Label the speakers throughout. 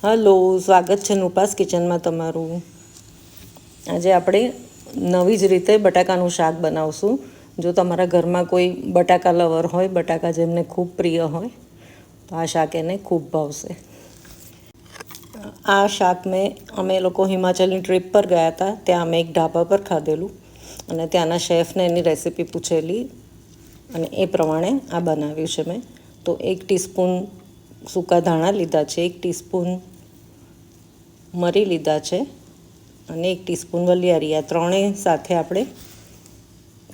Speaker 1: Hello, સ્વાગત છે નુપાસ કિચનમાં તમારું। આજે આપણે નવી જ રીતે બટાકાનું શાક બનાવશું। જો તમારા ઘરમાં કોઈ બટાકા લવર હોય, બટાકા જેમને ખૂબ પ્રિય હોય, તો આ શાક એને ખૂબ ભાવશે। આ શાક અમે લોકો હિમાચલની ટ્રીપ પર ગયા હતા, ત્યાં અમે એક ઢાબા પર ખાધેલું અને ત્યાંના શેફને એની રેસીપી પૂછેલી અને એ પ્રમાણે આ બનાવ્યું છે મેં। તો 1 ટીસ્પૂન સૂકા ધાણા લીધા છે, 1 ટીસ્પૂન મરી લીધા છે અને 1 ટીસ્પૂન વલિયારી। આ ત્રણેય સાથે આપણે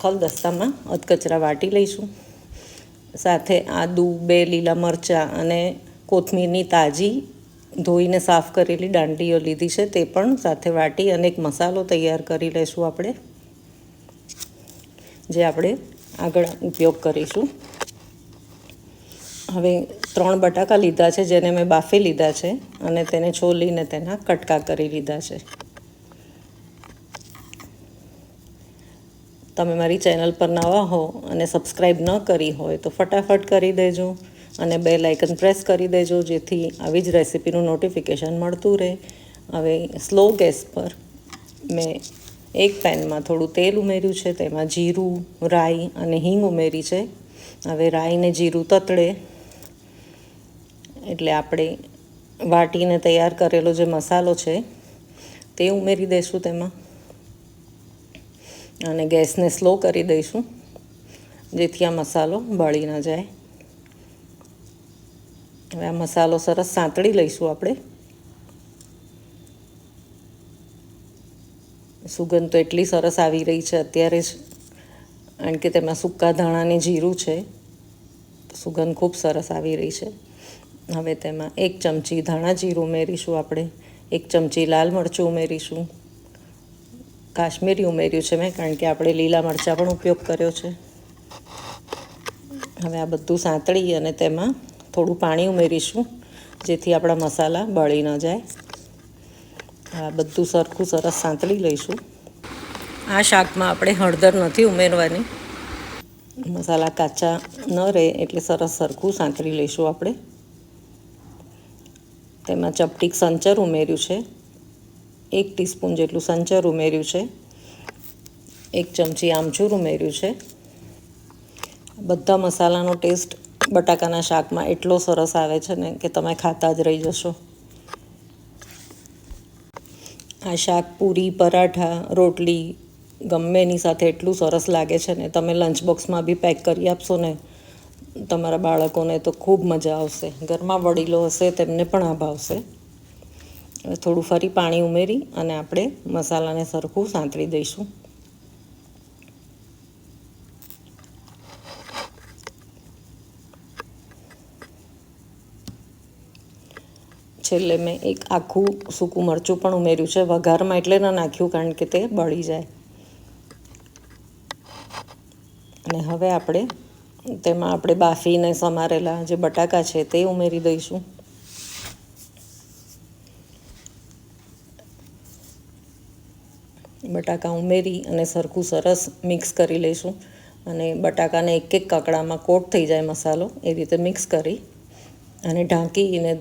Speaker 1: ખલદસ્તામાં અધકચરા વાટી લઈશું। સાથે આદુ, 2 લીલા મરચાં અને કોથમીરની તાજી ધોઈને સાફ કરેલી દાંડીઓ લીધી છે, તે પણ સાથે વાટી અને એક મસાલો તૈયાર કરી લઈશું આપણે, જે આપણે આગળ ઉપયોગ કરીશું। હવે 3 બટાકા લીધા છે, જેને મેં બાફી લીધા છે અને તેને છોલીને તેના કટકા કરી લીધા છે। તમે મારી ચેનલ પર નવા હો અને સબસ્ક્રાઈબ ન કરી હોય તો ફટાફટ કરી દેજો અને બેલ આઇકન પ્રેસ કરી દેજો, જેથી આવી જ રેસીપીનું નોટિફિકેશન મળતું રહે। હવે સ્લો ગેસ પર મેં એક પેનમાં થોડું તેલ ઉમેર્યું છે, તેમાં જીરું, રાઈ અને હિંગ ઉમેરી છે। હવે રાઈને જીરું તતડે એટલે આપણે વાટીને તૈયાર કરેલો જે મસાલો છે તે ઉમેરી દઈશું તેમાં અને ગેસને સ્લો કરી દઈશું, જેથી આ મસાલો બળી ન જાય। હવે આ મસાલો સરસ સાંતળી લઈશું આપણે। સુગંધ તો એટલી સરસ આવી રહી છે અત્યારે જ, કારણ કે તેમાં સૂકા ધાણાને જીરું છે, સુગંધ ખૂબ સરસ આવી રહી છે। હવે તેમાં 1 ચમચી ધાણા જીરું ઉમેરીશું આપણે, 1 ચમચી લાલ મરચું ઉમેરીશું, કાશ્મીરી ઉમેર્યું છે મેં, કારણ કે આપણે લીલા મરચાં પણ ઉપયોગ કર્યો છે। હવે આ બધું સાંતળી અને તેમાં થોડું પાણી ઉમેરીશું, જેથી આપણા મસાલા બળી ન જાય। આ બધું સરખું સરસ સાંતળી લઈશું। આ શાકમાં આપણે હળદર નથી ઉમેરવાની, મસાલા કાચા ન રહે એટલે સરસ સરખું સાંતળી લઈશું આપણે। તેમાં ચપટીક સંચર ઉમેર્યું છે, 1 ટીસ્પૂન જેટલું સંચર ઉમેર્યું છે, 1 ચમચી આમચૂર ઉમેર્યું છે। બધા મસાલાનો ટેસ્ટ બટાકાના શાકમાં એટલો સરસ આવે છે ને કે તમે ખાતા જ રહી જશો। આ શાક પૂરી, પરાઠા, રોટલી ગમે એની સાથે એટલું સરસ લાગે છે ને, તમે લંચ બોક્સમાં બી પેક કરી આપશો ને તમારા બાળકોને તો ખૂબ મજા આવશે। ઘરમાં વડીલો હશે તેમને પણ આ ભાવશે। હવે થોડું ફરી પાણી ઉમેરી અને આપણે મસાલાને સરખું સાંતળી દઈશું। છેલ્લે મેં એક આખું સૂકું મરચું પણ ઉમેર્યું છે, વઘારમાં એટલે ન નાખ્યું કારણ કે તે બળી જાય। અને હવે તેમાં આપણે બાફીને સમારેલા જે બટાકા છે તે ઉમેરી દઈશું। બટાકા ઉમેરી અને સરખું સરસ મિક્સ કરી લઈશું અને બટાકાને એક કકડામાં કોટ થઈ જાય મસાલો, એ રીતે મિક્સ કરી અને ઢાંકીને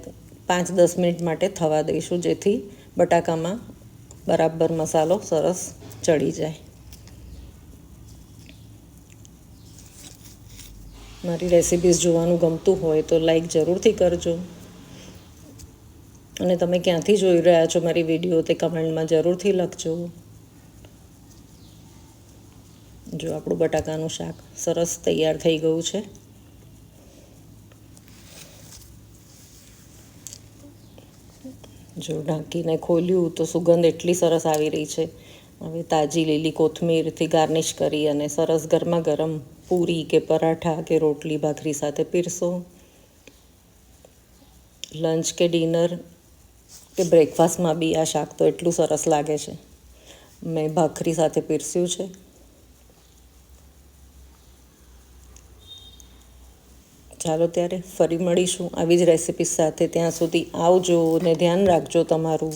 Speaker 1: 5-10 મિનિટ માટે થવા દઈશું, જેથી બટાકામાં બરાબર મસાલો સરસ ચડી જાય। મારી રેસિપીઝ જોવાનું ગમતું હોય તો લાઈક જરૂરથી કરજો અને તમે ક્યાંથી જોઈ રહ્યા છો મારી વિડીયો તે કમેન્ટમાં જરૂરથી લખજો। જો આપણું બટાકાનું શાક સરસ તૈયાર થઈ ગયું છે। જો ઢાંકીને ખોલ્યું તો સુગંધ એટલી સરસ આવી રહી છે। હવે તાજી લીલી કોથમીરથી ગાર્નિશ કરી અને સરસ ગરમા ગરમ પૂરી કે પરાઠા કે રોટલી ભાખરી સાથે પીરસો। લંચ કે ડિનર કે બ્રેકફાસ્ટમાં બી આ શાક તો એટલું સરસ લાગે છે। મેં ભાખરી સાથે પીરસ્યું છે। ચાલો ત્યારે ફરી મળીશું આવી જ રેસિપી સાથે। ત્યાં સુધી આવજો ને ધ્યાન રાખજો તમારું।